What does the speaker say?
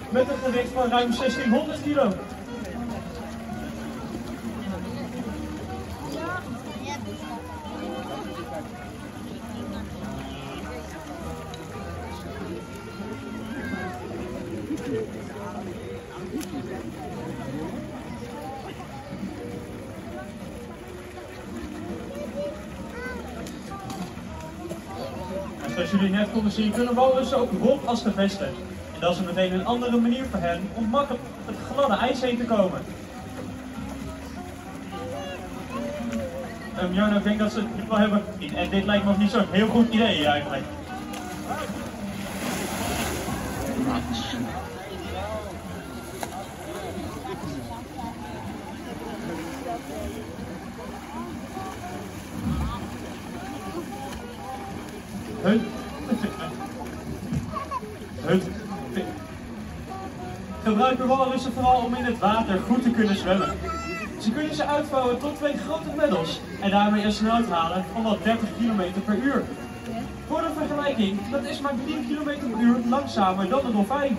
met een gewicht van ruim 1600 kilo. Zoals jullie net konden zien, kunnen walrussen ook rond als gevesten. En dat is meteen een andere manier voor hen om makkelijk het gladde ijs heen te komen. Jarno, ik denk dat ze het wel hebben. En dit lijkt me ook niet zo'n heel goed idee eigenlijk. Gebruiken walrussen vooral om in het water goed te kunnen zwemmen. Ze kunnen ze uitvouwen tot 2 grote peddels en daarmee een snelheid halen van wel 30 km per uur. Voor de vergelijking, dat is maar 3 km per uur langzamer dan een dolfijn.